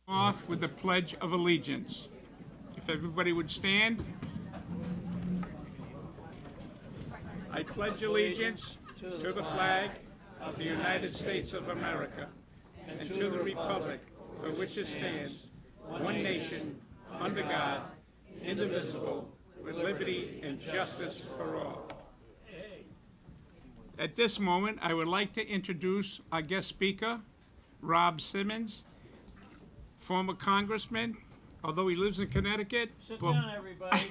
Off with the Pledge of Allegiance. If everybody would stand. I pledge allegiance to the flag of the United States of America and to the republic for which it stands, one nation, under God, indivisible, with liberty and justice for all. At this moment, I would like to introduce our guest speaker, Rob Simmons, former congressman, although he lives in Connecticut. Sit down, everybody.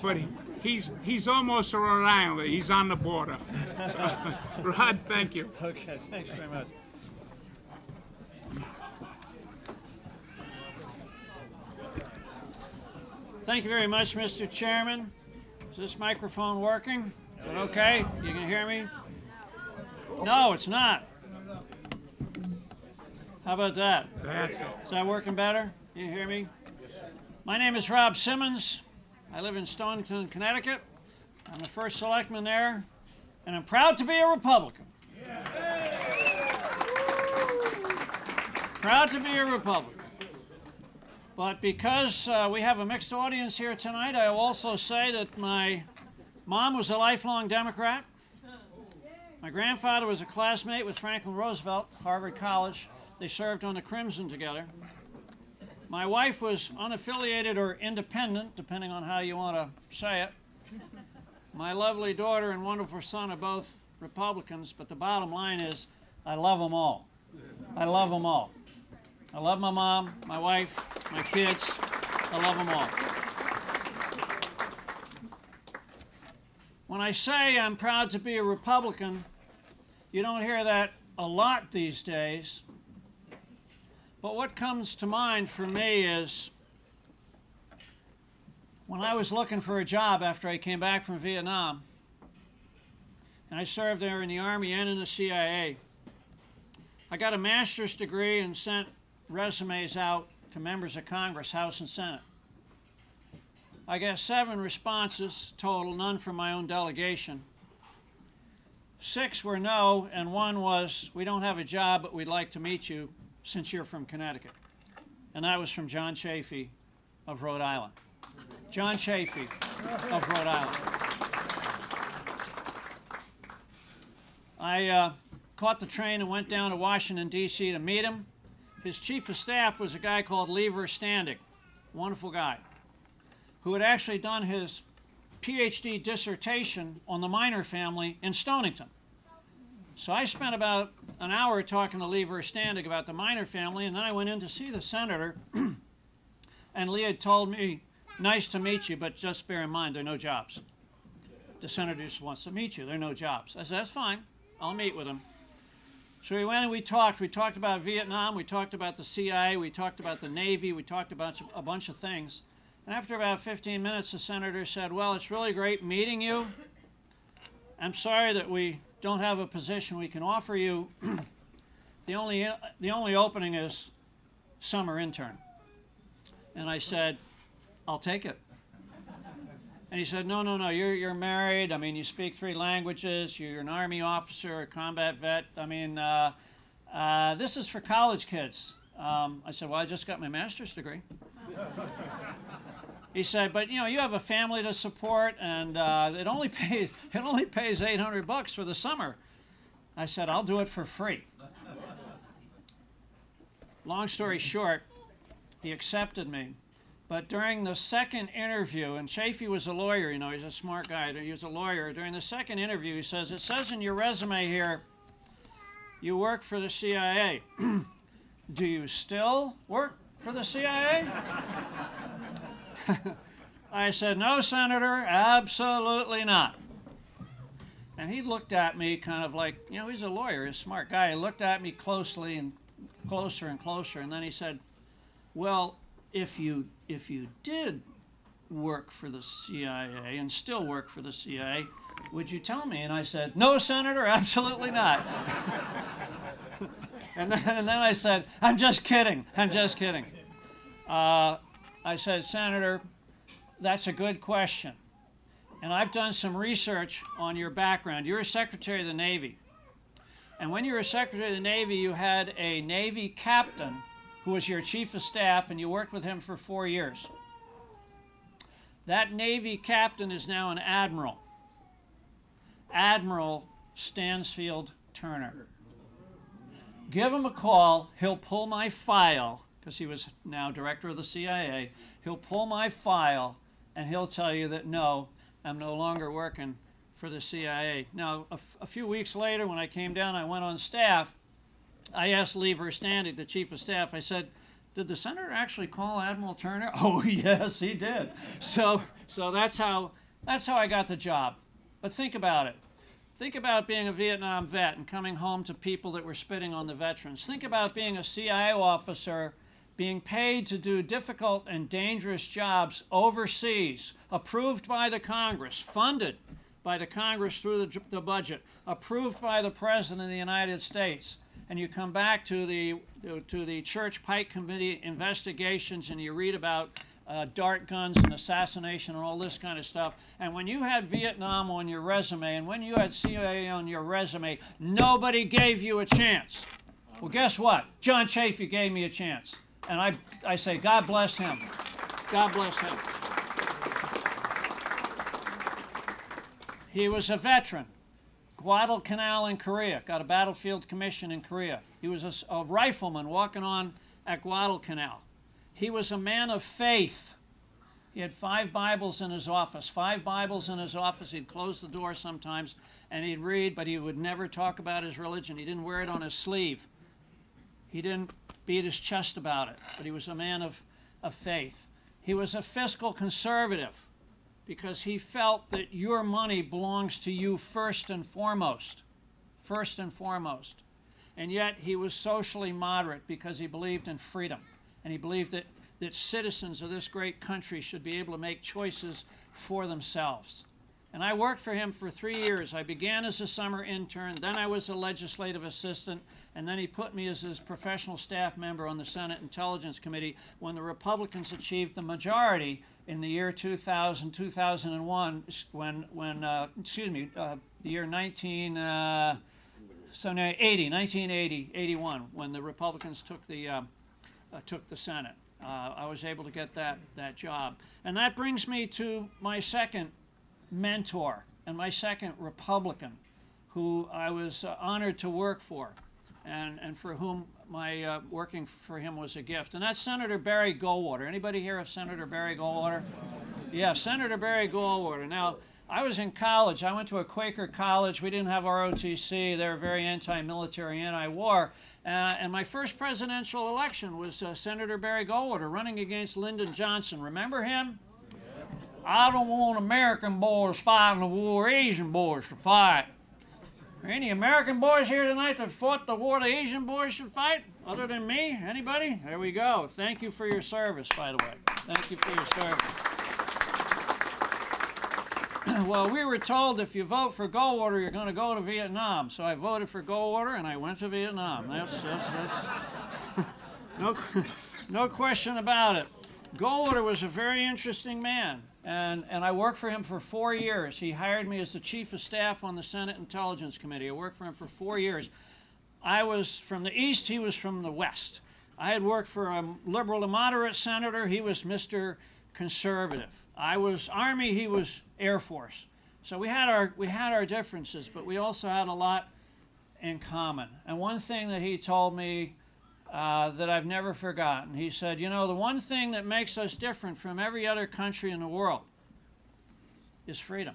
But he's almost a Rhode Islander. He's on the border. So, Rod, thank you. Okay, thanks very much. Thank you very much, Mr. Chairman. Is this microphone working? Is it okay? You can hear me? No, it's not. How about that? That's it. Is that working better? You hear me? My name is Rob Simmons. I live in Stonington, Connecticut. I'm the first selectman there, and I'm proud to be a Republican. Proud to be a Republican. But because we have a mixed audience here tonight, I will also say that my mom was a lifelong Democrat. My grandfather was a classmate with Franklin Roosevelt, Harvard College. They served on the Crimson together. My wife was unaffiliated or independent, depending on how you want to say it. My lovely daughter and wonderful son are both Republicans, but the bottom line is I love them all. I love them all. I love my mom, my wife, my kids. I love them all. When I say I'm proud to be a Republican, you don't hear that a lot these days. But what comes to mind for me is when I was looking for a job after I came back from Vietnam, and I served there in the Army and in the CIA, I got a master's degree and sent resumes out to members of Congress, House and Senate. I got 7 responses total, none from my own delegation. 6 were no, and 1 was, we don't have a job, but we'd like to meet you since you're from Connecticut. And that was from John Chafee of Rhode Island. John Chafee of Rhode Island. I caught the train and went down to Washington, D.C. to meet him. His chief of staff was a guy called Lever Standing, wonderful guy, who had actually done his PhD dissertation on the Minor family in Stonington. So I spent about an hour talking to Lever Standing about the Minor family, and then I went in to see the senator, and Lee had told me, nice to meet you, but just bear in mind, there are no jobs. The senator just wants to meet you, there are no jobs. I said, that's fine, I'll meet with him. So we went and we talked about Vietnam, we talked about the CIA, we talked about the Navy, we talked about a bunch of things. And after about 15 minutes, the senator said, well, it's really great meeting you. I'm sorry that we don't have a position we can offer you. The only opening is summer intern. And I said, I'll take it. And he said, no, you're married. I mean, you speak 3 languages. You're an Army officer, a combat vet. I mean, this is for college kids. I said, well, I just got my master's degree. He said, but you have a family to support, and it only pays $800 for the summer. I said, I'll do it for free. Long story short, he accepted me. But during the second interview, and Chafee was a lawyer, he's a smart guy. He was a lawyer. During the second interview, he says, it says in your resume here, you work for the CIA. Do you still work for the CIA? I said, no, Senator, absolutely not. And he looked at me kind of like, he's a lawyer, he's a smart guy. He looked at me closely and closer, and then he said, well, if you did work for the CIA and still work for the CIA, would you tell me? And I said, no, Senator, absolutely not. and then I said, I'm just kidding. I said, Senator, that's a good question. And I've done some research on your background. You're a Secretary of the Navy. And when you were Secretary of the Navy, you had a Navy captain who was your chief of staff, and you worked with him for 4 years. That Navy captain is now an admiral. Admiral Stansfield Turner. Give him a call. He'll pull my file, because he was now director of the CIA. He'll pull my file, and he'll tell you that, no, I'm no longer working for the CIA. Now, a few weeks later, when I came down, I went on staff. I asked Lee Verstandig, the chief of staff, I said, did the senator actually call Admiral Turner? Oh, yes, he did. So that's how I got the job. But think about it. Think about being a Vietnam vet and coming home to people that were spitting on the veterans. Think about being a CIA officer, being paid to do difficult and dangerous jobs overseas, approved by the Congress, funded by the Congress through the budget, approved by the President of the United States. And you come back to the Church Pike Committee investigations and you read about dart guns and assassination and all this kind of stuff. And when you had Vietnam on your resume and when you had CIA on your resume, nobody gave you a chance. Well, guess what? John Chafee gave me a chance. And I say, God bless him. God bless him. He was a veteran. Guadalcanal in Korea, got a battlefield commission in Korea. He was a rifleman walking on at Guadalcanal. He was a man of faith. He had 5 Bibles in his office. 5 Bibles in his office. He'd close the door sometimes and he'd read, but he would never talk about his religion. He didn't wear it on his sleeve. He didn't beat his chest about it, but he was a man of faith. He was a fiscal conservative because he felt that your money belongs to you first and foremost. First and foremost. And yet he was socially moderate because he believed in freedom. And he believed that citizens of this great country should be able to make choices for themselves. And I worked for him for 3 years. I began as a summer intern, then I was a legislative assistant, and then he put me as his professional staff member on the Senate Intelligence Committee when the Republicans achieved the majority in the year 2000, 2001, the year 1980, 81, when the Republicans took the Senate. I was able to get that job. And that brings me to my second mentor and my second Republican who I was honored to work for and for whom my working for him was a gift. And that's Senator Barry Goldwater. Anybody hear of Senator Barry Goldwater? Yeah, Senator Barry Goldwater. Now, I was in college. I went to a Quaker college. We didn't have ROTC. They were very anti-military, anti-war. And my first presidential election was Senator Barry Goldwater running against Lyndon Johnson. Remember him? I don't want American boys fighting the war Asian boys should fight. Are any American boys here tonight that fought the war the Asian boys should fight? Other than me? Anybody? There we go. Thank you for your service, by the way. Thank you for your service. Well, we were told if you vote for Goldwater, you're going to go to Vietnam. So I voted for Goldwater, and I went to Vietnam. That's no question about it. Goldwater was a very interesting man, and I worked for him for 4 years. He hired me as the chief of staff on the Senate Intelligence Committee. I worked for him for 4 years. I was from the East, he was from the West. I had worked for a liberal to moderate senator. He was Mr. Conservative. I was Army, he was Air Force. So we had our differences, but we also had a lot in common. And one thing that he told me that I've never forgotten, he said, you know, the one thing that makes us different from every other country in the world is freedom.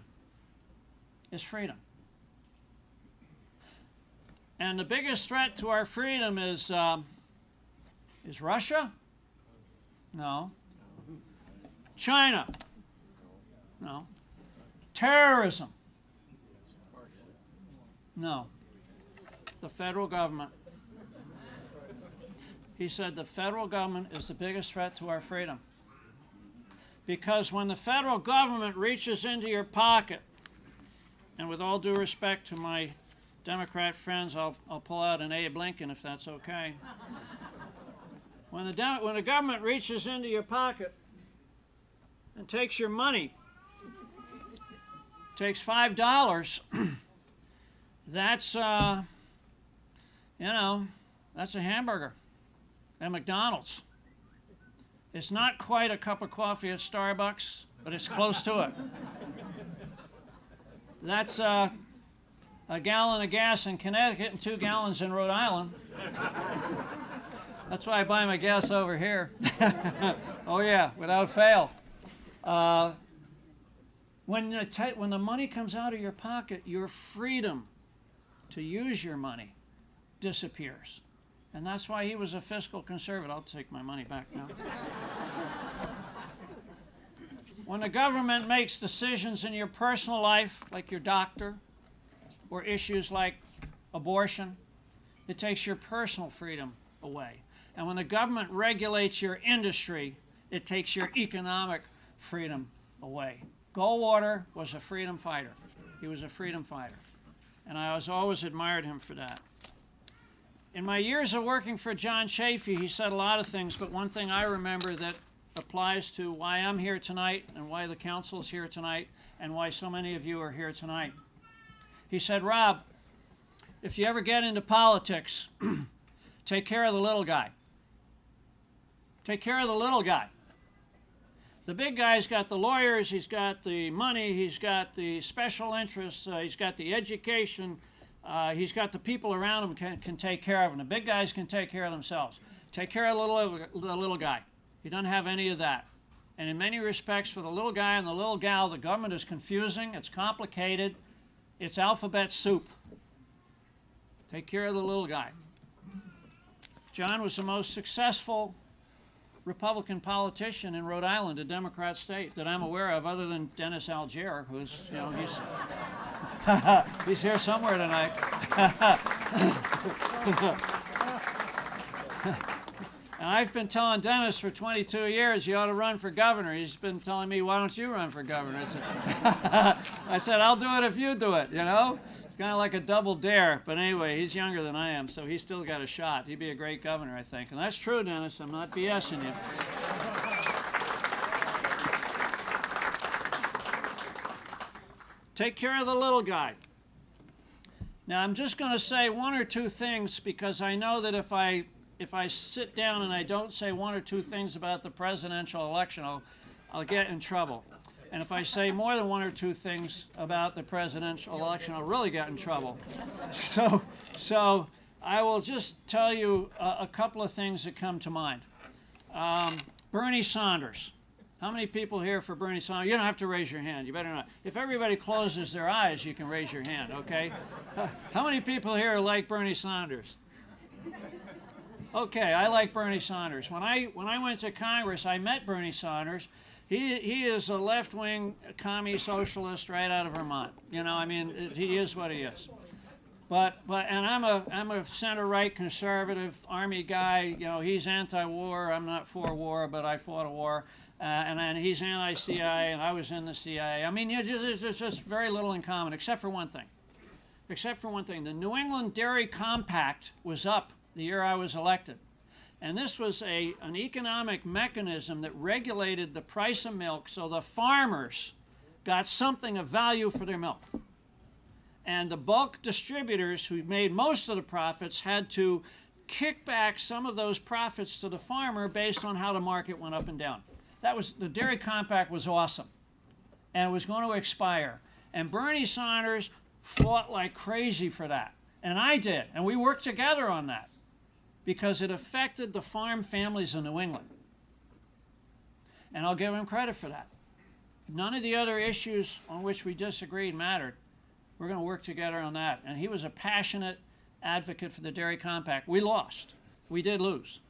Is freedom. And the biggest threat to our freedom is Russia? No. China? No. Terrorism? No. The federal government. He said the federal government is the biggest threat to our freedom. Because when the federal government reaches into your pocket, and with all due respect to my Democrat friends, I'll pull out an Abe Lincoln if that's okay. When the government reaches into your pocket and takes your money, takes $5, that's You know, that's a hamburger at McDonald's. It's not quite a cup of coffee at Starbucks, but it's close to it. That's a gallon of gas in Connecticut and 2 gallons in Rhode Island. That's why I buy my gas over here. Oh yeah, without fail. When the money comes out of your pocket, your freedom to use your money disappears. And that's why he was a fiscal conservative. I'll take my money back now. When the government makes decisions in your personal life, like your doctor, or issues like abortion, it takes your personal freedom away. And when the government regulates your industry, it takes your economic freedom away. Goldwater was a freedom fighter. He was a freedom fighter. And I always admired him for that. In my years of working for John Chafee, he said a lot of things, but one thing I remember that applies to why I'm here tonight and why the council is here tonight and why so many of you are here tonight. He said, Rob, if you ever get into politics, take care of the little guy. Take care of the little guy. The big guy's got the lawyers, he's got the money, he's got the special interests, he's got the education, he's got the people around him can take care of him. The big guys can take care of themselves. Take care of the little guy. He doesn't have any of that. And in many respects, for the little guy and the little gal, the government is confusing, it's complicated, it's alphabet soup. Take care of the little guy. John was the most successful Republican politician in Rhode Island, a Democrat state, that I'm aware of, other than Dennis Algier, who's, you know, he's here somewhere tonight. And I've been telling Dennis for 22 years, you ought to run for governor. He's been telling me, why don't you run for governor? I said, I'll do it if you do it, you know? It's kind of like a double dare. But anyway, he's younger than I am, so he's still got a shot. He'd be a great governor, I think. And that's true, Dennis. I'm not BSing you. Take care of the little guy. Now, I'm just going to say one or two things because I know that if I sit down and I don't say one or two things about the presidential election, I'll get in trouble. And if I say more than one or two things about the presidential election, I'll really get in trouble. So I will just tell you a couple of things that come to mind. Bernie Sanders. How many people here for Bernie Sanders? You don't have to raise your hand. You better not. If everybody closes their eyes, you can raise your hand, okay? How many people here like Bernie Sanders? Okay, I like Bernie Sanders. When I went to Congress, I met Bernie Sanders. He is a left-wing commie socialist right out of Vermont. You know, I mean, he is what he is. And I'm a center-right conservative Army guy. You know, he's anti-war. I'm not for war, but I fought a war. And he's anti-CIA, and I was in the CIA. I mean, there's just very little in common, except for one thing. Except for one thing. The New England Dairy Compact was up the year I was elected. And this was an economic mechanism that regulated the price of milk so the farmers got something of value for their milk. And the bulk distributors who made most of the profits had to kick back some of those profits to the farmer based on how the market went up and down. The Dairy Compact was awesome. And it was going to expire. And Bernie Sanders fought like crazy for that. And I did. And we worked together on that, because it affected the farm families in New England. And I'll give him credit for that. None of the other issues on which we disagreed mattered. We're going to work together on that. And he was a passionate advocate for the Dairy Compact. We lost. We did lose.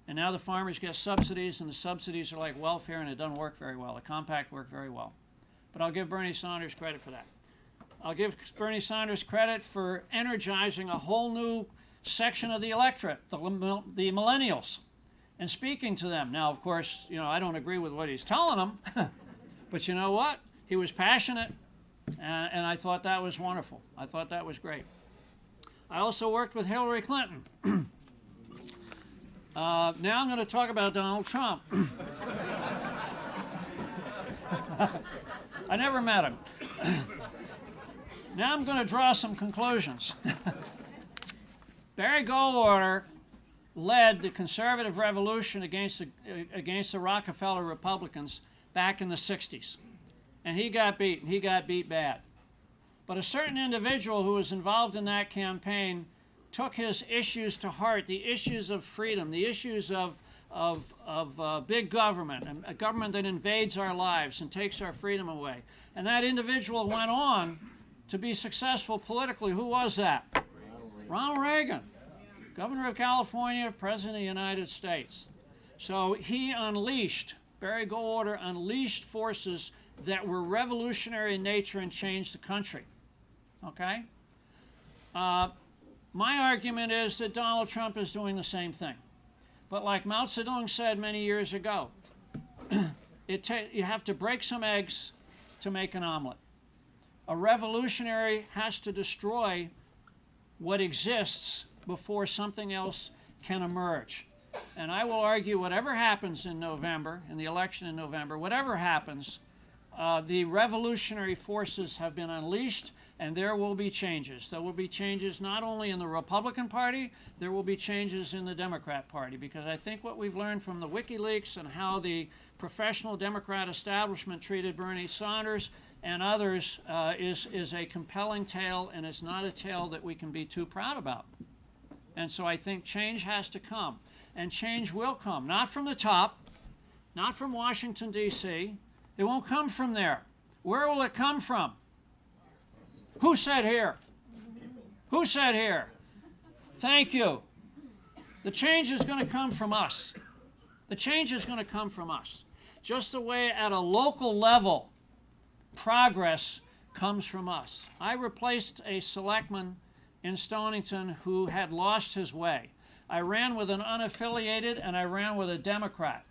And now the farmers get subsidies, and the subsidies are like welfare, and it doesn't work very well. The compact worked very well. But I'll give Bernie Sanders credit for that. I'll give Bernie Sanders credit for energizing a whole new section of the electorate, the millennials, and speaking to them. Now, of course, you know, I don't agree with what he's telling them, but you know what? He was passionate, and I thought that was wonderful. I thought that was great. I also worked with Hillary Clinton. Now I'm going to talk about Donald Trump. I never met him. Now I'm going to draw some conclusions. Barry Goldwater led the conservative revolution against the Rockefeller Republicans back in the 60s. And he got beat, and he got beat bad. But a certain individual who was involved in that campaign took his issues to heart, the issues of freedom, the issues of big government, a government that invades our lives and takes our freedom away. And that individual went on to be successful politically. Who was that? Ronald Reagan, Governor of California, President of the United States. So he unleashed, Barry Goldwater unleashed forces that were revolutionary in nature and changed the country. Okay? My argument is that Donald Trump is doing the same thing. But like Mao Zedong said many years ago, you have to break some eggs to make an omelet. A revolutionary has to destroy what exists before something else can emerge. And I will argue whatever happens in November, in the election in November, whatever happens, the revolutionary forces have been unleashed, and there will be changes. There will be changes not only in the Republican Party, there will be changes in the Democrat Party, because I think what we've learned from the WikiLeaks and how the professional Democrat establishment treated Bernie Sanders and others is a compelling tale, and it's not a tale that we can be too proud about. And so I think change has to come, and change will come, not from the top, not from Washington, D.C., it won't come from there. Where will it come from? Who said here? Who said here? Thank you. The change is going to come from us. The change is going to come from us. Just the way at a local level, progress comes from us. I replaced a selectman in Stonington who had lost his way. I ran with an unaffiliated and I ran with a Democrat.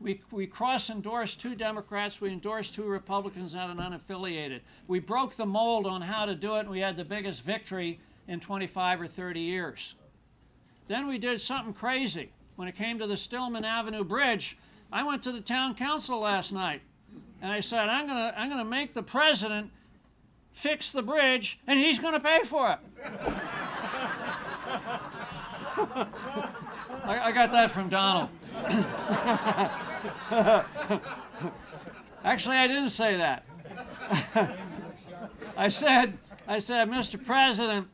We cross-endorsed 2 Democrats, we endorsed 2 Republicans and an unaffiliated. We broke the mold on how to do it, and we had the biggest victory in 25 or 30 years. Then we did something crazy. When it came to the Stillman Avenue Bridge, I went to the town council last night, and I said, I'm gonna make the president fix the bridge, and he's gonna pay for it. I got that from Donald. Actually, I didn't say that. I said, Mr. President,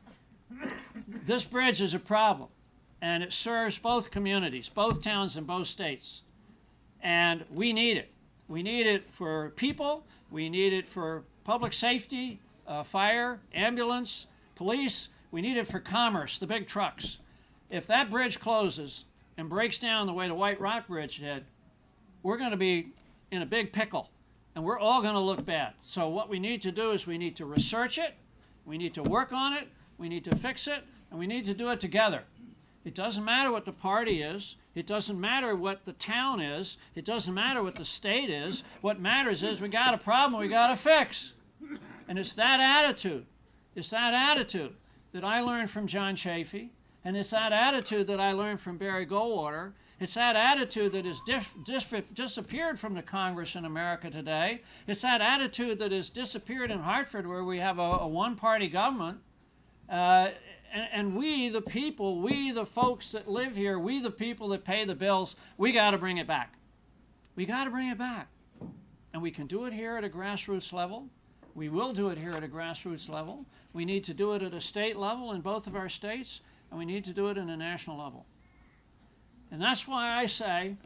this bridge is a problem, and it serves both communities, both towns and both states, and we need it. We need it for people, we need it for public safety, fire, ambulance, police, we need it for commerce, the big trucks. If that bridge closes and breaks down the way the White Rock Bridge did, we're going to be in a big pickle, and we're all going to look bad. So what we need to do is we need to research it, we need to work on it, we need to fix it, and we need to do it together. It doesn't matter what the party is, it doesn't matter what the town is, it doesn't matter what the state is. What matters is we got a problem we got to fix. And it's that attitude that I learned from John Chafee. And it's that attitude that I learned from Barry Goldwater. It's that attitude that has disappeared from the Congress in America today. It's that attitude that has disappeared in Hartford, where we have a one-party government. And we, the people, we, the folks that live here, we, the people that pay the bills, we got to bring it back. We got to bring it back. And we can do it here at a grassroots level. We will do it here at a grassroots level. We need to do it at a state level in both of our states. And we need to do it at a national level. And that's why I say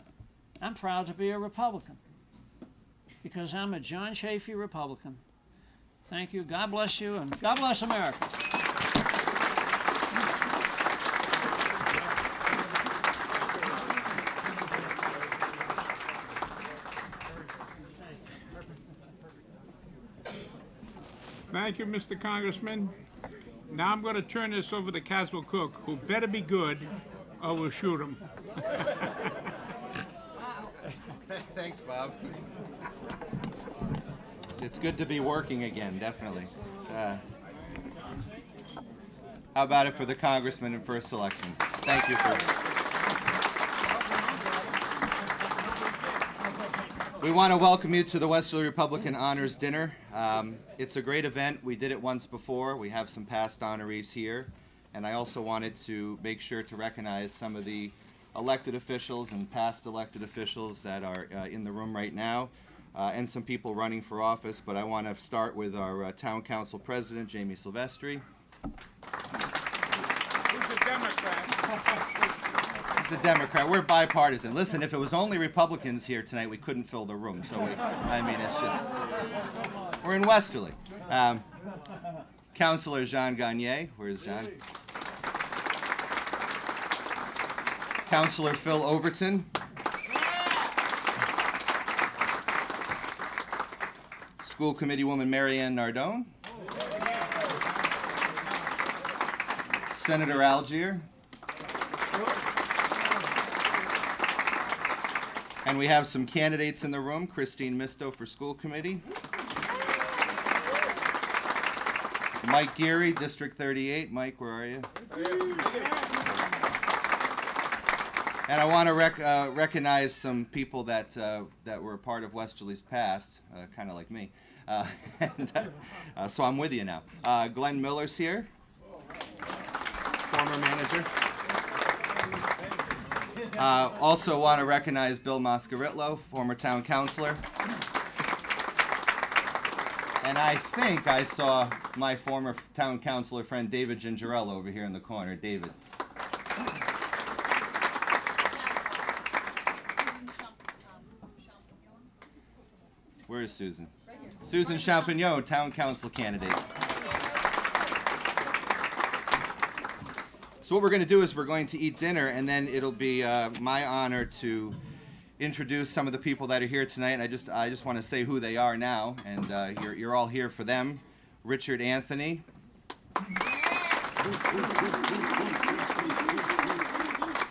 I'm proud to be a Republican, because I'm a John Chafee Republican. Thank you. God bless you, and God bless America. Thank you, Mr. Congressman. Now I'm going to turn this over to Caswell Cooke, who better be good or we'll shoot him. Thanks, Bob. It's good to be working again, definitely. How about it for the Congressman and First Selectman? Thank you for... We want to welcome you to the Westerly Republican Honors Dinner. It's a great event. We did it once before. We have some past honorees here. And I also wanted to make sure to recognize some of the elected officials and past elected officials that are in the room right now, and some people running for office. But I want to start with our Town Council President, Jamie Silvestri. Who's a Democrat? He's a Democrat. We're bipartisan. Listen, if it was only Republicans here tonight, we couldn't fill the room. So, I mean, it's just, we're in Westerly. Councilor Jean Gagné. Where's Jean? Councilor Phil Overton. School Committee Woman Marianne Nardone. Senator Algier. And we have some candidates in the room. Christine Misto for School Committee. Mike Geary, District 38. Mike, where are you? And I want to recognize some people that were a part of Westerly's past, kind of like me. So I'm with you now. Glenn Miller's here, former manager. Also want to recognize Bill Moscaritlo, former town councilor. And I think I saw my former town councilor friend David Gingerello over here in the corner. David. Where is Susan? Susan Champignon, town council candidate. So what we're going to do is we're going to eat dinner, and then it'll be my honor to introduce some of the people that are here tonight. And I just want to say who they are now, and you're all here for them. Richard Anthony.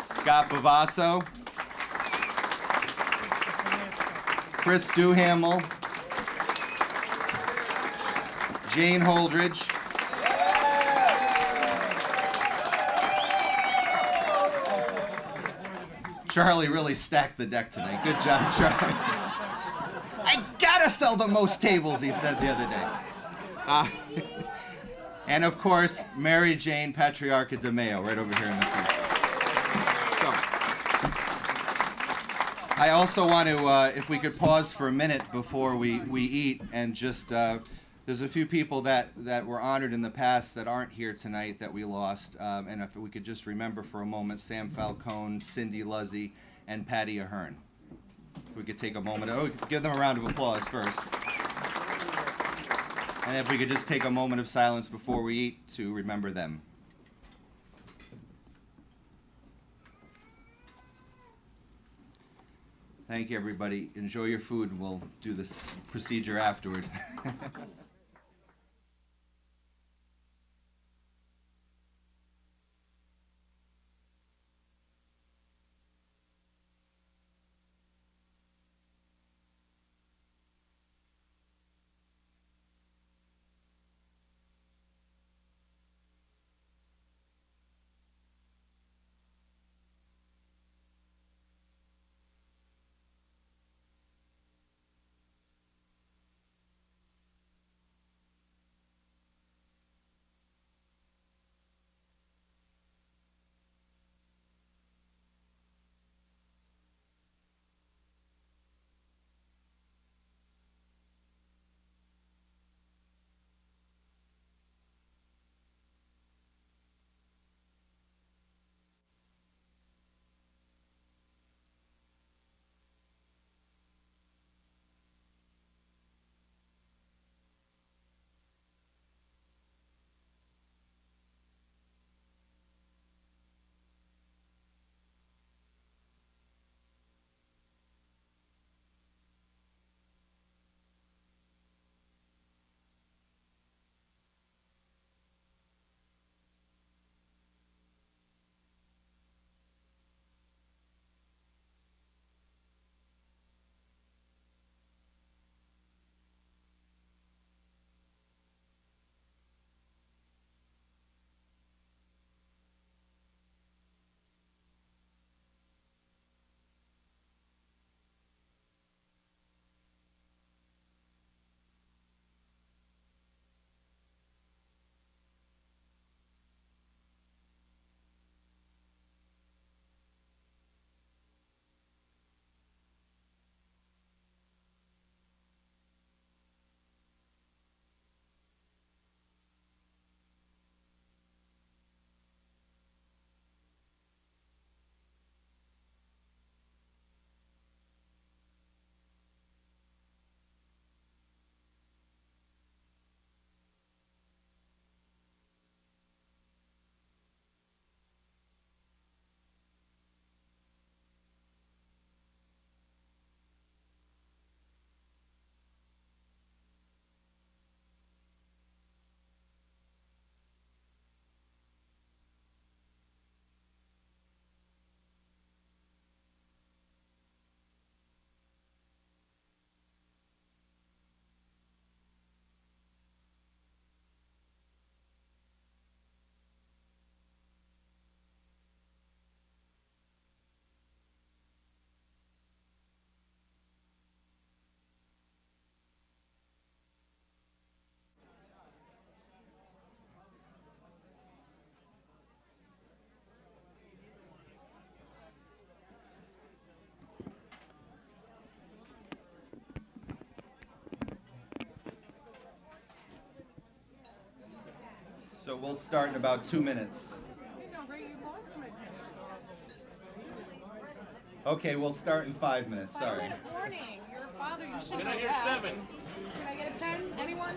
Scott Bavasso. Chris Duhamel. Jane Holdridge. Charlie really stacked the deck tonight. Good job, Charlie. I gotta sell the most tables, he said the other day. And of course, Mary Jane Patriarca DeMeo, right over here in the front. So, I also want to, if we could pause for a minute before we eat, and just, there's a few people that were honored in the past that aren't here tonight that we lost, and if we could just remember for a moment Sam Falcone, Cindy Luzzy, and Patty Ahern. If we could take a moment, give them a round of applause first. And if we could just take a moment of silence before we eat to remember them. Thank you, everybody. Enjoy your food, and we'll do this procedure afterward. So we'll start in about 2 minutes. Okay, we'll start in 5 minutes. Sorry. Warning, you're a father, you should Can I know hear that. 7? Can I get a 10? Anyone?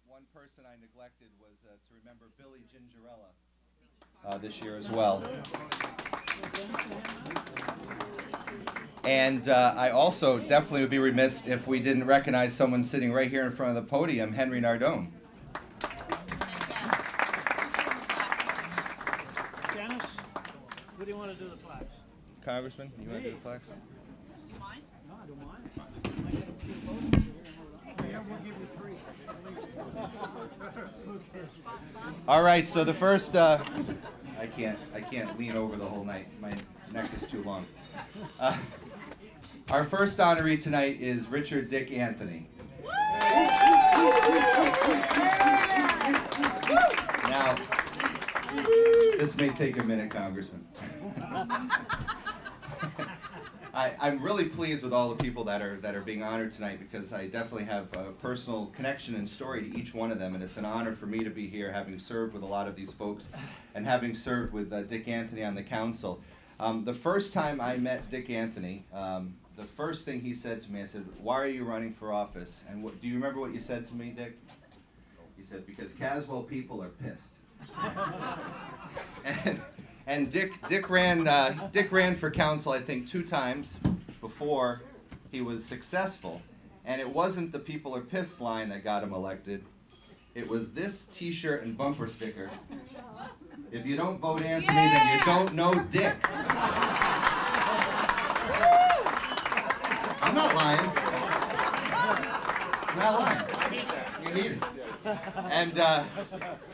One person I neglected was to remember Billy Gingerella this year as well. And I also definitely would be remiss if we didn't recognize someone sitting right here in front of the podium, Henry Nardone. Dennis, what do you want to do the plaques? Congressman, you want to do the plaques? No, I don't mind. I get a few votes here. Yeah, we'll give you 3. All right, so the first, I can't lean over the whole night. My neck is too long. Our first honoree tonight is Richard Dick Anthony. Now, this may take a minute, Congressman. I'm really pleased with all the people that are being honored tonight, because I definitely have a personal connection and story to each one of them, and it's an honor for me to be here, having served with a lot of these folks and having served with Dick Anthony on the council. The first time I met Dick Anthony, the first thing he said to me, I said, "Why are you running for office?" And do you remember what you said to me, Dick? He said, "Because Caswell people are pissed." And Dick ran for council, I think, 2 times before he was successful. And it wasn't the "people are pissed" line that got him elected. It was this T-shirt and bumper sticker. "If you don't vote Anthony, then you don't know Dick." I'm not lying. I'm not lying. You need it. And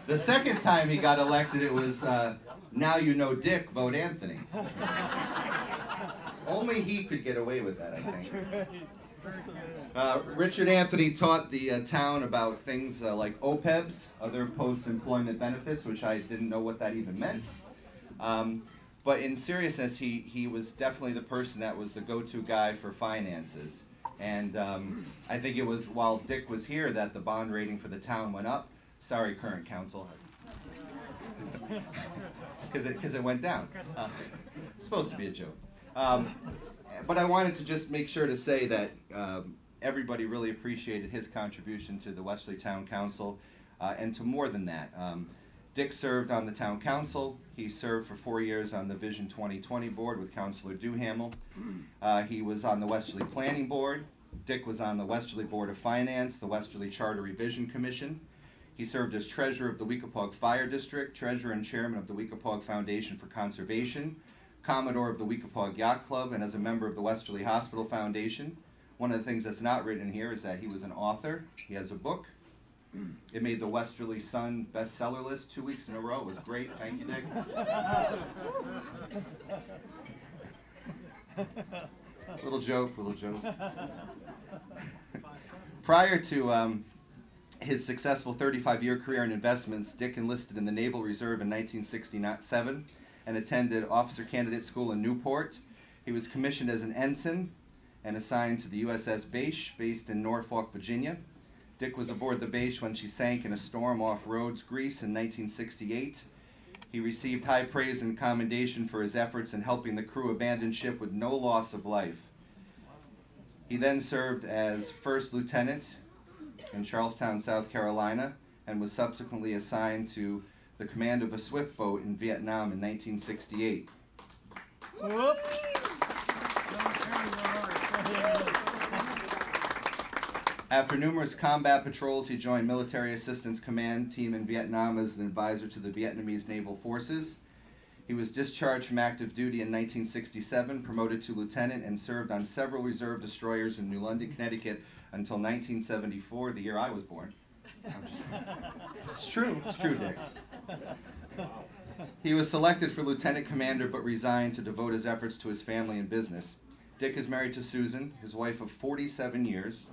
the second time he got elected, it was, "Now you know Dick, vote Anthony." Only he could get away with that, I think. Richard Anthony taught the town about things like OPEBs, other post-employment benefits, which I didn't know what that even meant. But in seriousness, he was definitely the person that was the go-to guy for finances. And I think it was while Dick was here that the bond rating for the town went up. Sorry, current council. Because it went down. It's supposed to be a joke. But I wanted to just make sure to say that everybody really appreciated his contribution to the Westerly Town Council, and to more than that. Dick served on the town council. He served for 4 years on the Vision 2020 board with Councilor Duhamel. He was on the Westerly Planning Board. Dick was on the Westerly Board of Finance, the Westerly Charter Revision Commission. He served as treasurer of the Weekapaug Fire District, treasurer and chairman of the Weekapaug Foundation for Conservation, commodore of the Weekapaug Yacht Club, and as a member of the Westerly Hospital Foundation. One of the things that's not written in here is that he was an author. He has a book. It made the Westerly Sun bestseller list 2 weeks in a row. It was great. Thank you, Dick. Little joke. Prior to his successful 35-year career in investments, Dick enlisted in the Naval Reserve in 1967 and attended Officer Candidate School in Newport. He was commissioned as an ensign and assigned to the USS Bache, based in Norfolk, Virginia. Dick was aboard the Bache when she sank in a storm off Rhodes, Greece in 1968. He received high praise and commendation for his efforts in helping the crew abandon ship with no loss of life. He then served as first lieutenant in Charlestown, South Carolina, and was subsequently assigned to the command of a swift boat in Vietnam in 1968. Whoop. After numerous combat patrols, he joined Military Assistance Command Team in Vietnam as an advisor to the Vietnamese Naval Forces. He was discharged from active duty in 1967, promoted to lieutenant, and served on several reserve destroyers in New London, Connecticut until 1974, the year I was born. It's true, Dick. He was selected for lieutenant commander but resigned to devote his efforts to his family and business. Dick is married to Susan, his wife of 47 years.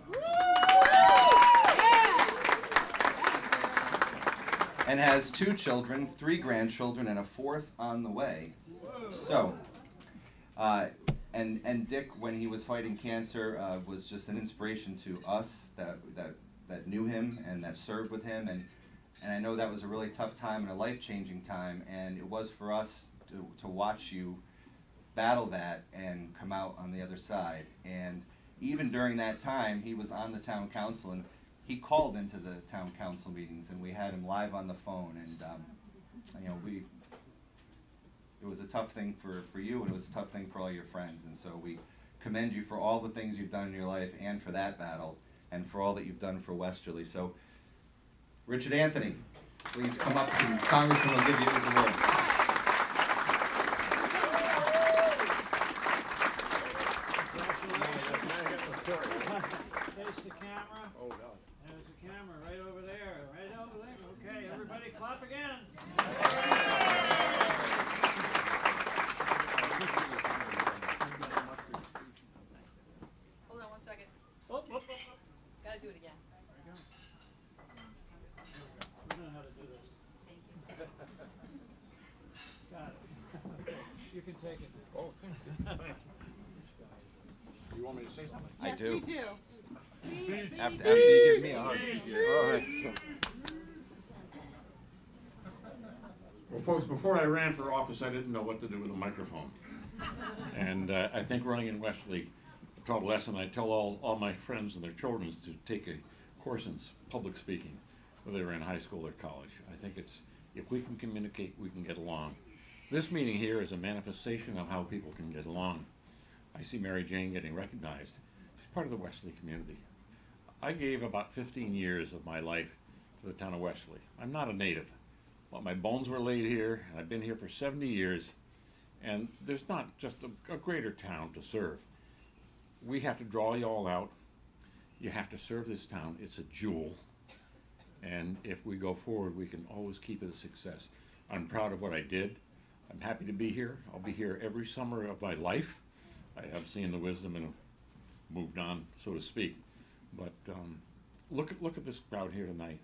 And has 2 children, 3 grandchildren, and a 4th on the way. So, and Dick, when he was fighting cancer, was just an inspiration to us that knew him and that served with him. And I know that was a really tough time and a life-changing time. And it was for us to watch you battle that and come out on the other side. And even during that time, he was on the town council, and he called into the town council meetings, and we had him live on the phone. And it was a tough thing for you, and it was a tough thing for all your friends. And so we commend you for all the things you've done in your life, and for that battle, and for all that you've done for Westerly. So, Richard Anthony, please come up, and Congressman will give you his award. Face the camera. Oh, God. There's the camera right over there. Okay, everybody clap again. Hold on 1 second. Oh. Gotta do it again. We know how to do this. Got it. Okay, you can take it. Oh, thank you. You want me to say something? I Yes, do. we do. Speech. After you give me a hug. All right. Well, folks, before I ran for office, I didn't know what to do with a microphone. And I think running in Westerly taught a lesson. I tell all my friends and their children to take a course in public speaking, whether they're in high school or college. I think it's, if we can communicate, we can get along. This meeting here is a manifestation of how people can get along. I see Mary Jane getting recognized. She's part of the Westerly community. I gave about 15 years of my life to the town of Westerly. I'm not a native, but my bones were laid here, and I've been here for 70 years, and there's not just a greater town to serve. We have to draw you all out. You have to serve this town. It's a jewel, and if we go forward, we can always keep it a success. I'm proud of what I did. I'm happy to be here. I'll be here every summer of my life. I have seen the wisdom and moved on, so to speak. But look at this crowd here tonight.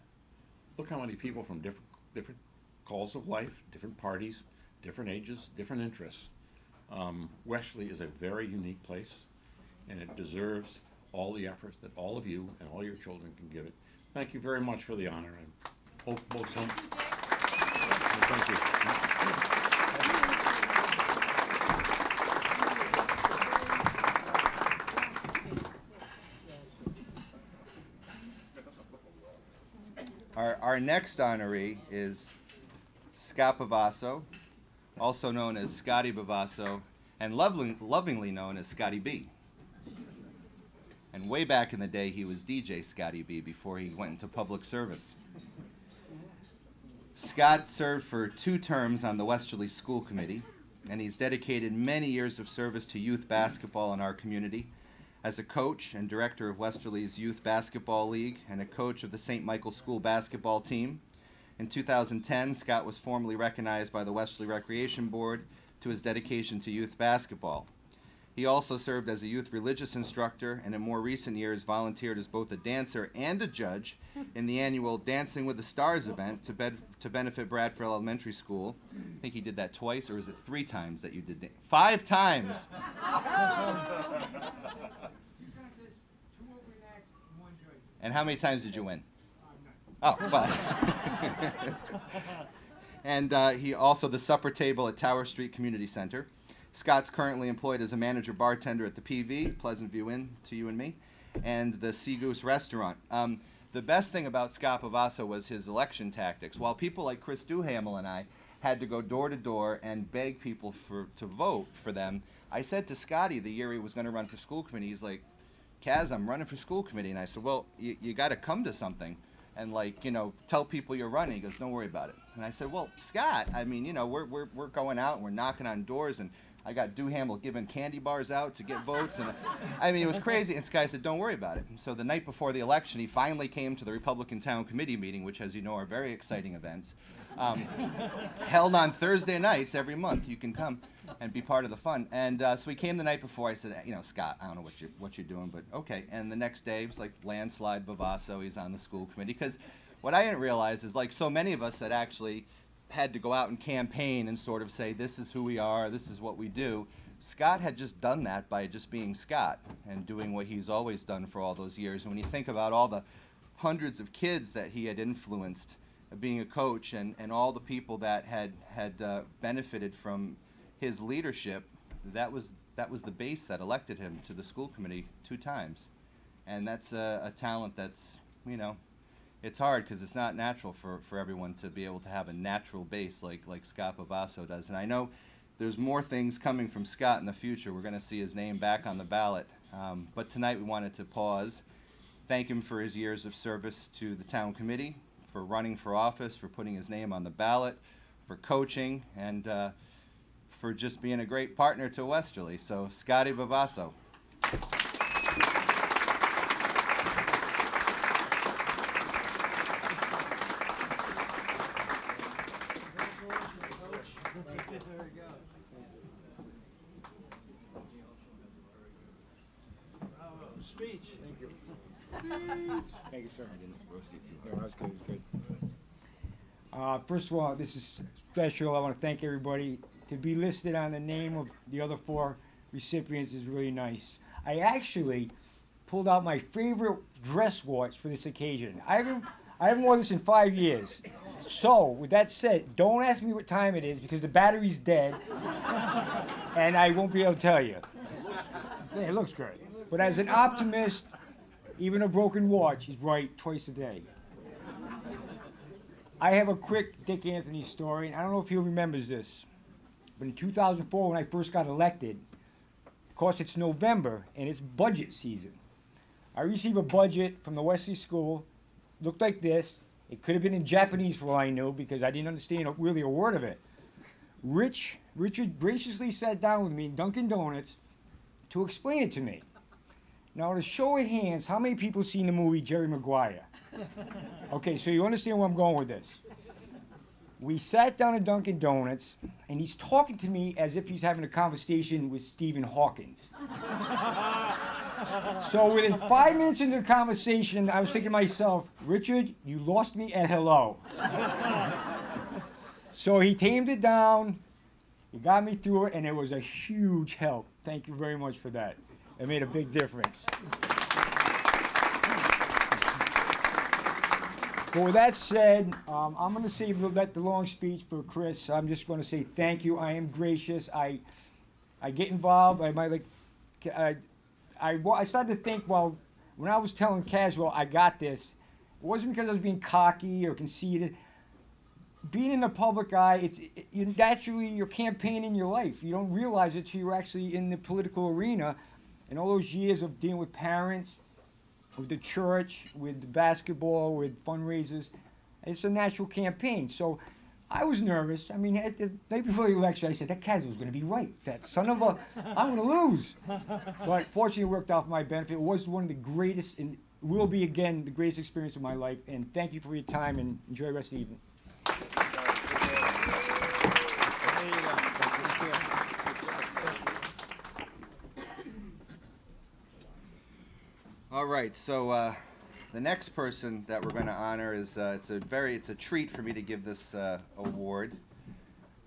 Look how many people from different calls of life, different parties, different ages, different interests. Westerly is a very unique place, and it deserves all the efforts that all of you and all your children can give it. Thank you very much for the honor. I hope both some. Thank you. Our next honoree is Scott Bavasso, also known as Scotty Bavasso, and lovingly known as Scotty B. And way back in the day, he was DJ Scotty B before he went into public service. Scott served for 2 terms on the Westerly School Committee, and he's dedicated many years of service to youth basketball in our community as a coach and director of Westerly's Youth Basketball League and a coach of the St. Michael's School basketball team. In 2010, Scott was formally recognized by the Westerly Recreation Board to his dedication to youth basketball. He also served as a youth religious instructor and in more recent years volunteered as both a dancer and a judge in the annual Dancing with the Stars event to benefit Bradford Elementary School. I think he did that twice, or is it 3 times that you did 5 times. And how many times did you win? Oh, well. And he also the supper table at Tower Street Community Center. Scott's currently employed as a manager bartender at the PV, Pleasant View Inn to you and me, and the Sea Goose Restaurant. The best thing about Scott Bavasso was his election tactics. While people like Chris Duhamel and I had to go door to door and beg people to vote for them, I said to Scotty the year he was going to run for school committee, he's like, Kaz, I'm running for school committee. And I said, well, you got to come to something and, like, tell people you're running. He goes, don't worry about it. And I said, well, Scott, I mean, we're going out and we're knocking on doors, and I got Duhamel giving candy bars out to get votes, and I mean, it was crazy. And Scott said, don't worry about it. And so the night before the election, he finally came to the Republican Town Committee meeting, which, as you know, are very exciting events, held on Thursday nights every month. You can come and be part of the fun. And so he came the night before. I said, Scott, I don't know what you're doing, but okay. And the next day, it was like landslide Bavasso. He's on the school committee. Because what I didn't realize is, like so many of us that actually had to go out and campaign and sort of say, this is who we are, this is what we do. Scott had just done that by just being Scott and doing what he's always done for all those years. And when you think about all the hundreds of kids that he had influenced being a coach and all the people that had benefited from his leadership, that was the base that elected him to the school committee 2 times. And that's a talent that's, it's hard because it's not natural for everyone to be able to have a natural base like Scott Bavasso does. And I know there's more things coming from Scott in the future. We're going to see his name back on the ballot. But tonight we wanted to pause, thank him for his years of service to the town committee, for running for office, for putting his name on the ballot, for coaching, and for just being a great partner to Westerly. So, Scotty Bavasso. Speech. Thank you. Thank you, sir. I didn't roast you too hard. No, that's good. It's good. First of all, this is special. I want to thank everybody. To be listed on the name of the other 4 recipients is really nice. I actually pulled out my favorite dress watch for this occasion. I haven't worn this in 5 years. So, with that said, don't ask me what time it is because the battery's dead, and I won't be able to tell you. Yeah, it looks good. But as an optimist, even a broken watch is right twice a day. I have a quick Dick Anthony story, and I don't know if he remembers this, but in 2004 when I first got elected, of course it's November and it's budget season. I received a budget from the Wesley School, looked like this. It could have been in Japanese for all I knew because I didn't understand really a word of it. Richard graciously sat down with me in Dunkin' Donuts to explain it to me. Now, to show of hands, how many people seen the movie Jerry Maguire? Okay, so you understand where I'm going with this. We sat down at Dunkin' Donuts, and he's talking to me as if he's having a conversation with Stephen Hawkins. So within 5 minutes into the conversation, I was thinking to myself, Richard, you lost me at hello. So he tamed it down, he got me through it, and it was a huge help. Thank you very much for that. It made a big difference. But with that said, I'm going to save the long speech for Chris. I'm just going to say thank you. I am gracious. I get involved. I started to think, well, when I was telling Caswell I got this, it wasn't because I was being cocky or conceited. being in the public eye, naturally you're campaigning your life. You don't realize it till you're actually in the political arena. And all those years of dealing with parents, with the church, with the basketball, with fundraisers, it's a natural campaign. So I was nervous. I mean, at the night before the election, I said, that Caswell's going to be right. That son of a, I'm going to lose. But fortunately, it worked out for my benefit. It was one of the greatest, and will be again, the greatest experience of my life. And thank you for your time, and enjoy the rest of the evening. All right, so the next person that we're going to honor is it's a treat for me to give this award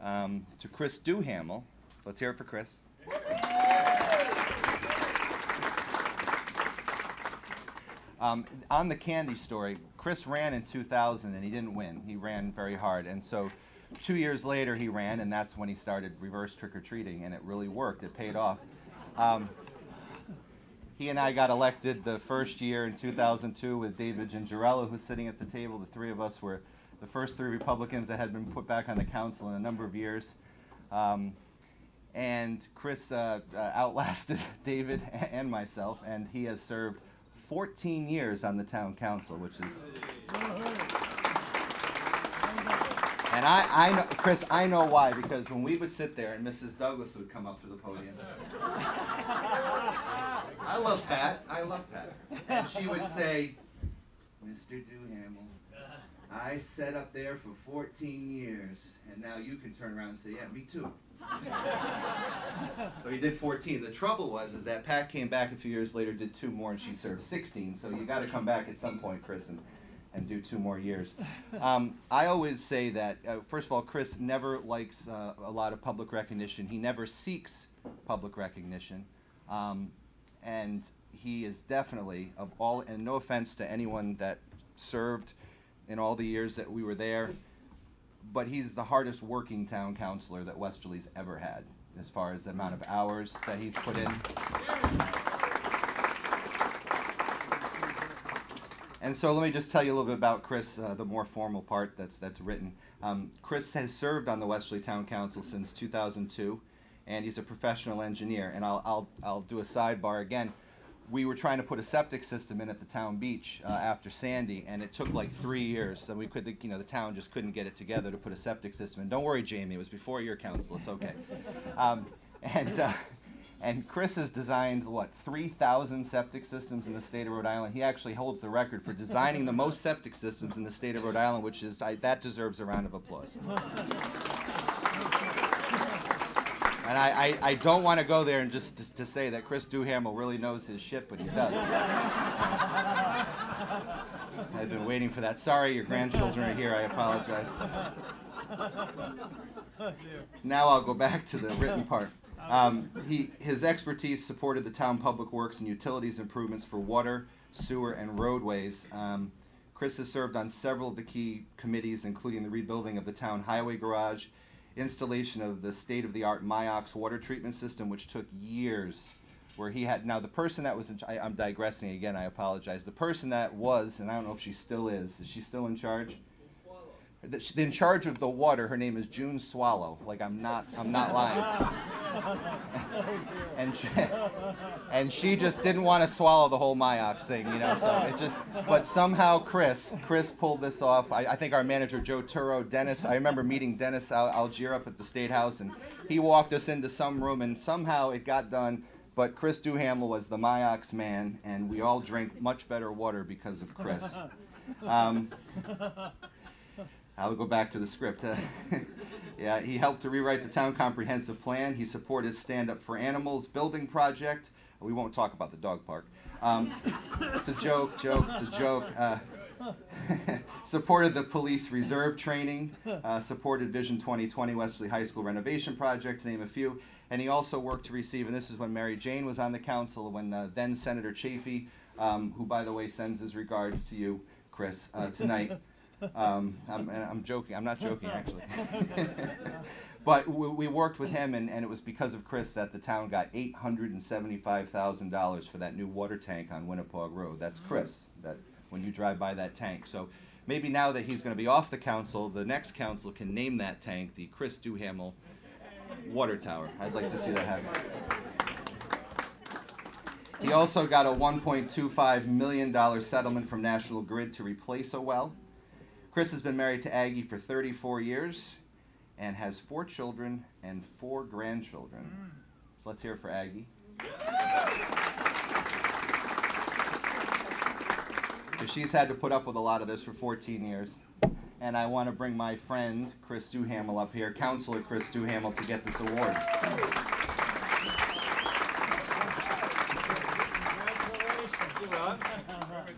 to Chris Duhamel. Let's hear it for Chris. On the candy story, Chris ran in 2000 and he didn't win. He ran very hard, and so 2 years later he ran, and that's when he started reverse trick-or-treating, and it really worked. It paid off. He and I got elected the first year in 2002 with David Gingerella, who's sitting at the table. The three of us were the first three Republicans that had been put back on the council in a number of years. And Chris outlasted David and myself, and he has served 14 years on the town council, which is... And I know, Chris, I know why, because when we would sit there and Mrs. Douglas would come up to the podium. I love Pat. And she would say, Mr. Duhamel, I sat up there for 14 years, and now you can turn around and say, yeah, me too. So he did 14. The trouble was is that Pat came back a few years later, did 2 more, and she served 16. So you got to come back at some point, Chris, and do 2 more years. I always say that, first of all, Chris never likes a lot of public recognition. He never seeks public recognition. And he is definitely, of all, and no offense to anyone that served in all the years that we were there, but he's the hardest working town councilor that Westerly's ever had, as far as the amount of hours that he's put in. And so let me just tell you a little bit about Chris, the more formal part that's written. Chris has served on the Westerly Town Council since 2002, and he's a professional engineer. And I'll do a sidebar again. We were trying to put a septic system in at the town beach after Sandy, and it took like 3 years. So we could, the town just couldn't get it together to put a septic system in. Don't worry, Jamie, it was before your council. It's okay. And Chris has designed, 3,000 septic systems in the state of Rhode Island. He actually holds the record for designing the most septic systems in the state of Rhode Island, which is, that deserves a round of applause. And I don't want to go there and just to say that Chris Duhamel really knows his shit, but he does. I've been waiting for that. Sorry, your grandchildren are here. I apologize. Now I'll go back to the written part. His expertise supported the town public works and utilities improvements for water, sewer, and roadways. Chris has served on several of the key committees, including the rebuilding of the town highway garage, installation of the state-of-the-art Myox water treatment system, which took years, where he had, now the person that was I'm digressing again, I apologize. The person that was, and I don't know if she still is she still in charge? In charge of the water, her name is June Swallow. Like, I'm not lying. and she just didn't want to swallow the whole Myox thing, so it just, but somehow Chris pulled this off. I think our manager, Joe Turo, Dennis, I remember meeting Dennis Algier up at the State House, and he walked us into some room, and somehow it got done, but Chris Duhamel was the Myox man, and we all drank much better water because of Chris. I'll go back to the script. Yeah, he helped to rewrite the town comprehensive plan. He supported Stand Up for Animals building project. We won't talk about the dog park. It's a joke, it's a joke. Supported the police reserve training, supported Vision 2020 Westerly High School renovation project, to name a few. And he also worked to receive, and this is when Mary Jane was on the council, when then Senator Chafee, who, by the way, sends his regards to you, Chris, tonight. I'm joking. I'm not joking, actually. But we worked with him, and it was because of Chris that the town got $875,000 for that new water tank on Winnapaug Road. That's Chris that when you drive by that tank. So maybe now that he's going to be off the council, the next council can name that tank the Chris Duhamel Water Tower. I'd like to see that happen. He also got a $1.25 million settlement from National Grid to replace a well. Chris has been married to Aggie for 34 years and has 4 children and 4 grandchildren. So let's hear it for Aggie. She's had to put up with a lot of this for 14 years. And I want to bring my friend, Chris Duhamel, up here, Councilor Chris Duhamel, to get this award.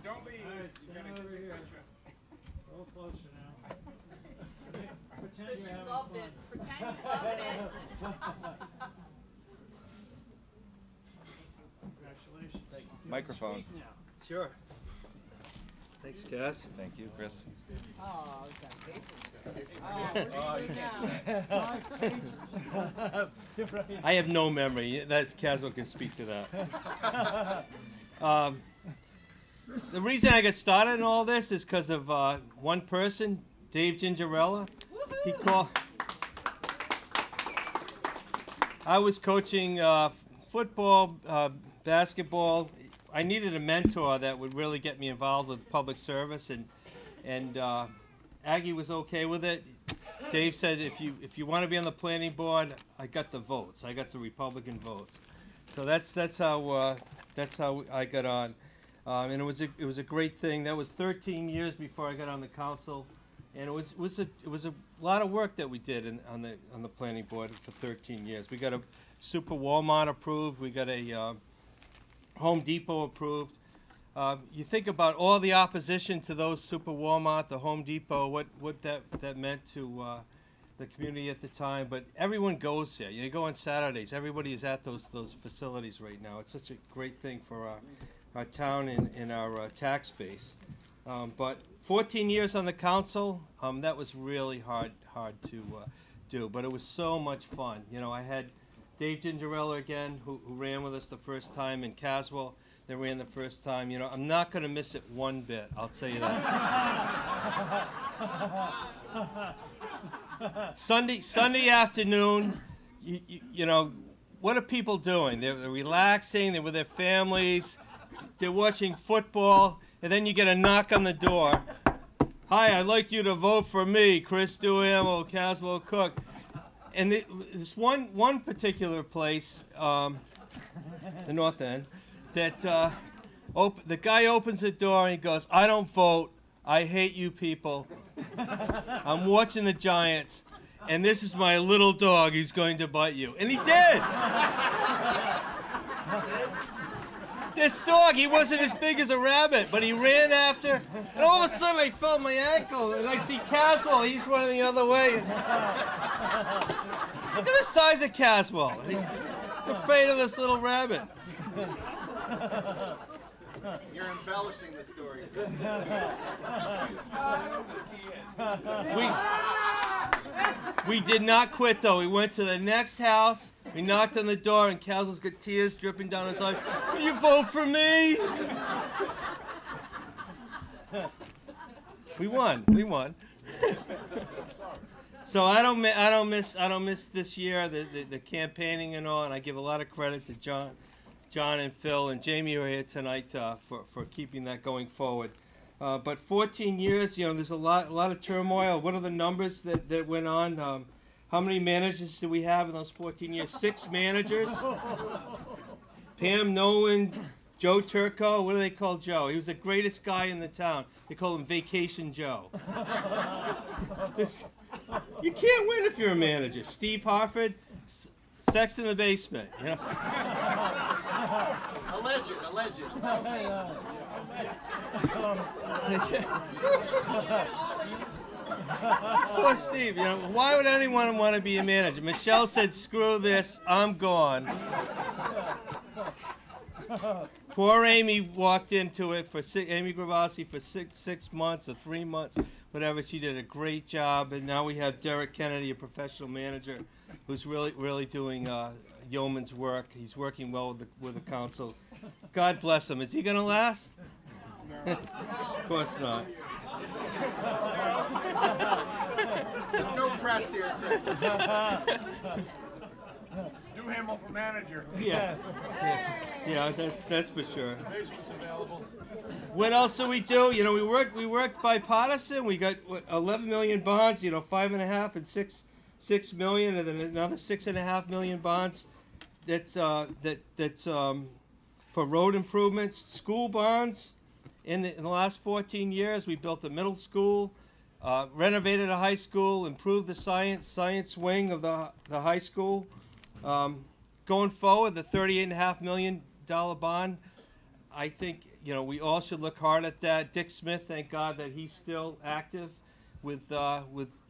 Don't leave. You gotta get the picture. A little closer now. Pretend Chris, you're you having love fun. this. Pretend you love this. Congratulations. Microphone. Speak now. Sure. Thanks, Cass. Thank you, Chris. Oh, I have no memory. That's Caswell can speak to that. The reason I got started in all this is because of one person, Dave Gingerella. He called. I was coaching football, basketball. I needed a mentor that would really get me involved with public service, and Aggie was okay with it. Dave said, if you want to be on the planning board, I got the votes. I got the Republican votes. So that's how I got on, and it was a great thing. That was 13 years before I got on the council, and it was a lot of work that we did on the planning board for 13 years. We got a Super Walmart approved. We got a Home Depot approved. You think about all the opposition to those Super Walmart, the Home Depot, what that meant to the community at the time. But everyone goes there. You go on Saturdays. Everybody is at those facilities right now. It's such a great thing for our town and our tax base. But 14 years on the council, that was really hard to do. But it was so much fun. I had Dave Gingerella again, who ran with us the first time, and Caswell that ran the first time. I'm not going to miss it one bit. I'll tell you that. Sunday afternoon, what are people doing? They're relaxing. They're with their families. They're watching football, and then you get a knock on the door. Hi, I'd like you to vote for me, Chris Duhamel, Caswell, Cooke. And this one particular place, the North End, that the guy opens the door and he goes, "I don't vote. I hate you people. I'm watching the Giants, and this is my little dog. He's going to bite you." And he did. This dog, he wasn't as big as a rabbit, but he ran after, and all of a sudden I felt my ankle, and I see Caswell, he's running the other way. Look at the size of Caswell. He's afraid of this little rabbit. You're embellishing the story. We did not quit, though. We went to the next house. We knocked on the door, and Caswell's got tears dripping down his eyes. "Will you vote for me?" We won. So I don't miss this year the campaigning and all, and I give a lot of credit to John and Phil and Jamie who are here tonight for keeping that going forward. But 14 years, there's a lot of turmoil. What are the numbers that went on? How many managers do we have in those 14 years? 6 managers. Pam Nolan, Joe Turco. What do they call Joe? He was the greatest guy in the town. They call him Vacation Joe. You can't win if you're a manager. Steve Harford, Sex in the Basement. Alleged. Poor Steve. Why would anyone want to be a manager? Michelle said, "Screw this, I'm gone." Poor Amy walked into it Amy Gravasi for six months or 3 months, whatever. She did a great job, and now we have Derek Kennedy, a professional manager, who's really doing yeoman's work. He's working well with the council. God bless him. Is he going to last? No. Of course not. There's no press here, Chris. Do him for manager. Yeah, that's for sure. What else do we do? You know, we work bipartisan. We got 11 million bonds. You know, 5.5 and 6 million, and then another 6.5 million bonds. That's for road improvements, school bonds. In the last 14 years, we built a middle school, renovated a high school, improved the science wing of the high school. Going forward, the $38.5 million bond, I think, you know, we all should look hard at that. Dick Smith, thank God that he's still active with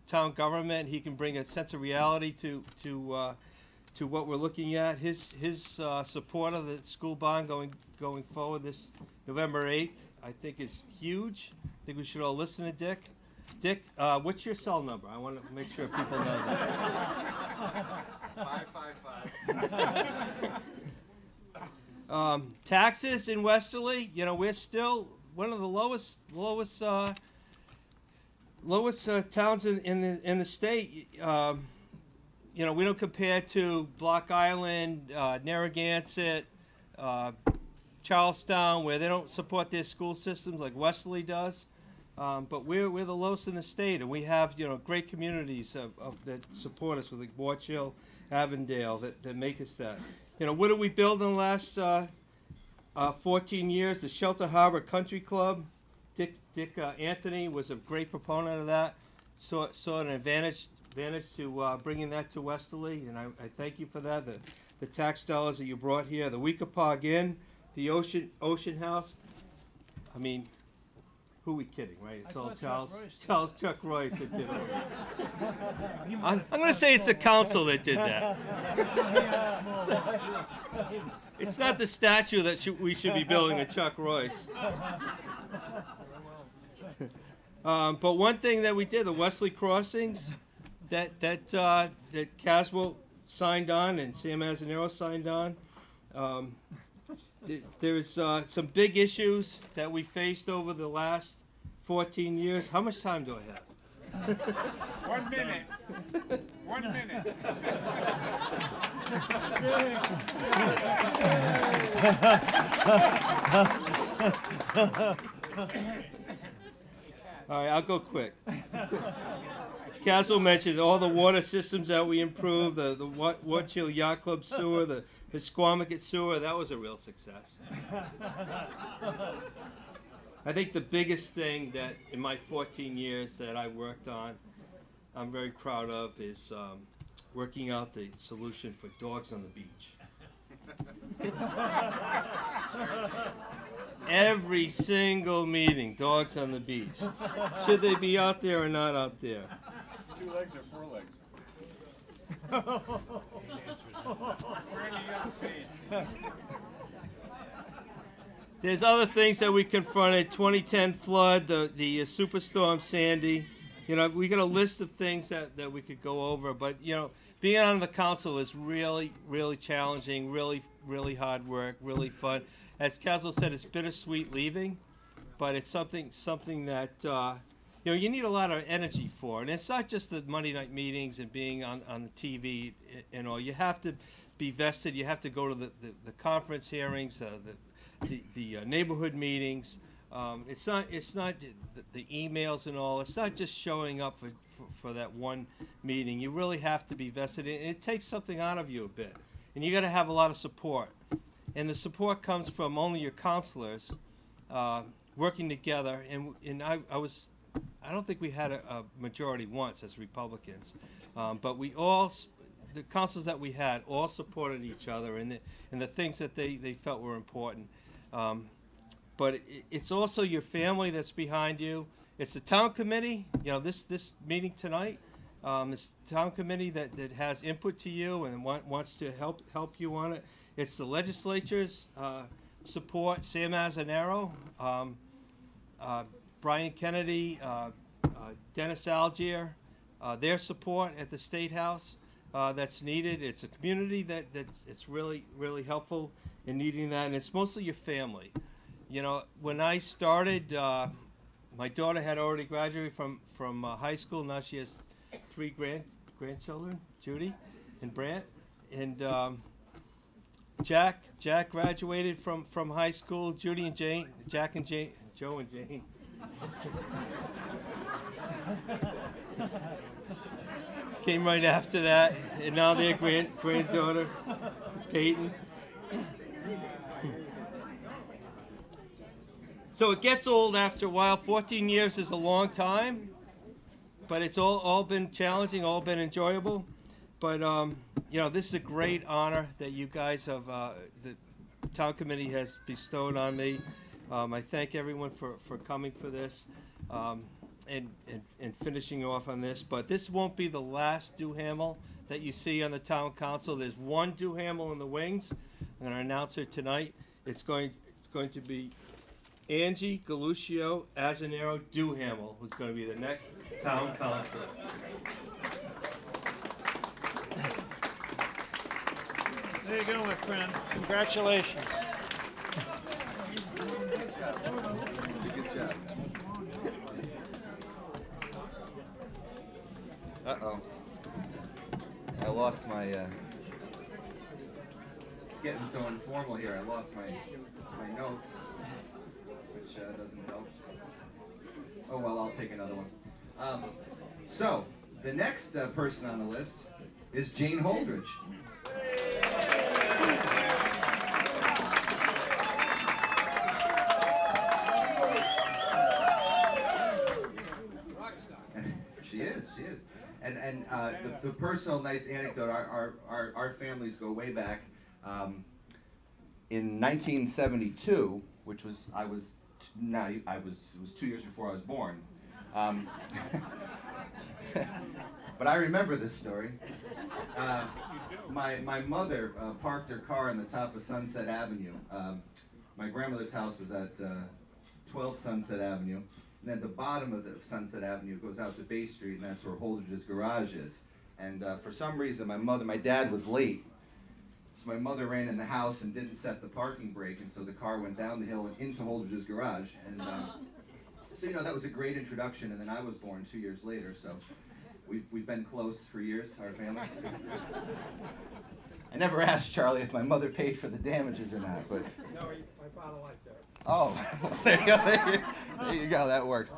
town government. He can bring a sense of reality to what we're looking at. His support of the school bond going forward this November 8th, I think is huge. I think we should all listen to Dick. Dick, what's your cell number? I want to make sure people know that. 555. Taxes in Westerly, you know, we're still one of the lowest towns in the state. You know, we don't compare to Block Island, Narragansett, Charlestown, where they don't support their school systems like Westerly does. But we're the lowest in the state, and we have, you know, great communities that support us with like Watch Hill, Avondale, that make us that. You know, what did we build in the last 14 years? The Shelter Harbor Country Club. Dick Anthony was a great proponent of that. Saw an advantage to bringing that to Westerly, and I thank you for that. The tax dollars that you brought here, the Weekapaug Inn, the Ocean House. I mean, who are we kidding, right? It's all Chuck Royce that did it. I'm going to say it's the council that did that. It's not the statue that we should be building of Chuck Royce. But one thing that we did, the Wesley crossings, that Caswell signed on and Sam Azzanero signed on. There's some big issues that we faced over the last 14 years. How much time do I have? 1 minute. 1 minute. All right, I'll go quick. Caswell mentioned all the water systems that we improved, the Watch Hill Yacht Club sewer, the Squamicut sewer. That was a real success. I think the biggest thing that in my 14 years that I worked on, I'm very proud of, is working out the solution for dogs on the beach. Every single meeting, dogs on the beach. Should they be out there or not out there? 2 legs or 4 legs? There's other things that we confronted. 2010 flood, the Superstorm Sandy. You know, we got a list of things that we could go over, but you know, being on the council is really, really challenging, really, really hard work, really fun. As Caswell said, it's bittersweet leaving, but it's something that you know, you need a lot of energy for. And it's not just the Monday night meetings and being on the TV and all. You have to be vested. You have to go to the conference hearings, the neighborhood meetings. It's not the emails and all. It's not just showing up for that one meeting. You really have to be vested. And it takes something out of you a bit. And you got to have a lot of support. And the support comes from only your counselors working together. And I don't think we had a majority once as Republicans, but we all, the councils that we had, all supported each other in the things that they felt were important. But it's also your family that's behind you. It's the town committee. You know, this meeting tonight, this town committee that has input to you and wants to help you on it. It's the legislature's support. Sam Azzanero, Brian Kennedy, Dennis Algier, their support at the State House that's needed. It's a community that's really, really helpful in needing that, and it's mostly your family. You know, when I started, my daughter had already graduated from high school. Now she has 3 grandchildren, Judy and Brant. And Jack graduated from high school. Judy and Jane, Jack and Jane, Joe and Jane. Came right after that, and now their granddaughter, Peyton. So it gets old after a while. 14 years is a long time, but it's all been challenging, all been enjoyable. But you know, this is a great honor that you guys have, the town committee has bestowed on me. I thank everyone for coming for this and finishing off on this. But this won't be the last Duhamel that you see on the town council. There's one Duhamel in the wings. I'm going to announce her tonight. It's going to be Angie Galuccio Azanero Duhamel, who's going to be the next town councilor. There you go, my friend. Congratulations. Good job. Uh-oh. I lost my, getting so informal here, I lost my notes, which doesn't help. Oh, well, I'll take another one. So, the next person on the list is Jane Holdridge. She is. And the personal nice anecdote, our families go way back. In 1972, which was, it was 2 years before I was born. But I remember this story. My mother parked her car on the top of Sunset Avenue. My grandmother's house was at 12 Sunset Avenue. And then the bottom of the Sunset Avenue goes out to Bay Street, and that's where Holdridge's garage is. And for some reason, my dad was late. So my mother ran in the house and didn't set the parking brake, and so the car went down the hill and into Holdridge's garage. And so, you know, that was a great introduction, and then I was born 2 years later, so we've been close for years, our families. I never asked Charlie if my mother paid for the damages or not, but... No, my father liked that. Oh, there you go, there you go, that works.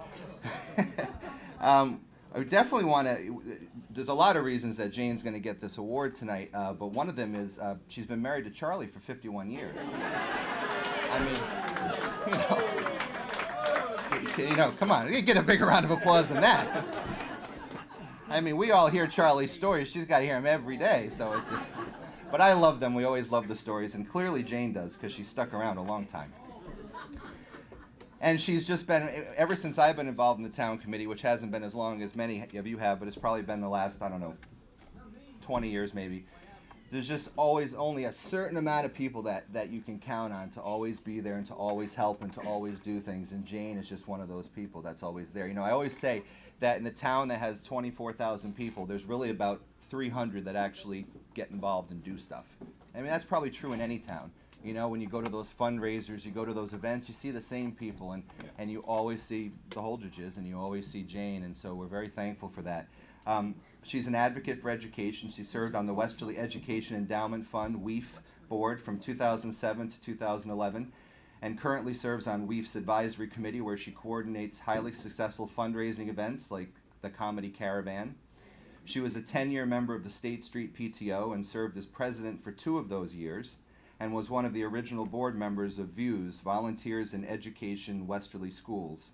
I would definitely want to, there's a lot of reasons that Jane's going to get this award tonight, but one of them is she's been married to Charlie for 51 years. I mean, you know, come on, you get a bigger round of applause than that. I mean, we all hear Charlie's stories. She's got to hear them every day, so it's... But I love them. We always love the stories, and clearly Jane does, because she's stuck around a long time. And she's just been, ever since I've been involved in the town committee, which hasn't been as long as many of you have, but it's probably been the last, I don't know, 20 years maybe. There's just always only a certain amount of people that you can count on to always be there and to always help and to always do things. And Jane is just one of those people that's always there. You know, I always say that in a town that has 24,000 people, there's really about 300 that actually get involved and do stuff. I mean, that's probably true in any town. You know, when you go to those fundraisers, you go to those events, you see the same people, and you always see the Holdridges, and you always see Jane, and so we're very thankful for that. She's an advocate for education. She served on the Westerly Education Endowment Fund, WEEF, board from 2007 to 2011, and currently serves on WEEF's advisory committee, where she coordinates highly successful fundraising events like the Comedy Caravan. She was a 10-year member of the State Street PTO and served as president for 2 of those years, and was one of the original board members of VIEWS, Volunteers in Education Westerly Schools.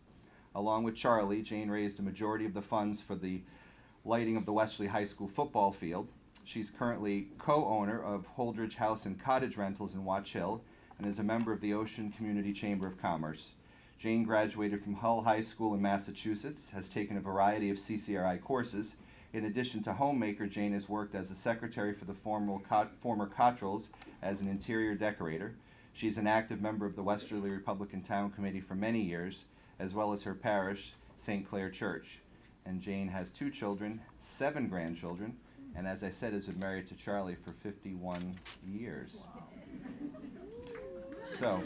Along with Charlie, Jane raised a majority of the funds for the lighting of the Westerly High School football field. She's currently co-owner of Holdridge House and Cottage Rentals in Watch Hill, and is a member of the Ocean Community Chamber of Commerce. Jane graduated from Hull High School in Massachusetts, has taken a variety of CCRI courses. In addition to homemaker, Jane has worked as a secretary for the former Cottrells as an interior decorator. She's an active member of the Westerly Republican Town Committee for many years, as well as her parish, St. Clair Church. And Jane has 2 children, 7 grandchildren, and as I said, has been married to Charlie for 51 years. So,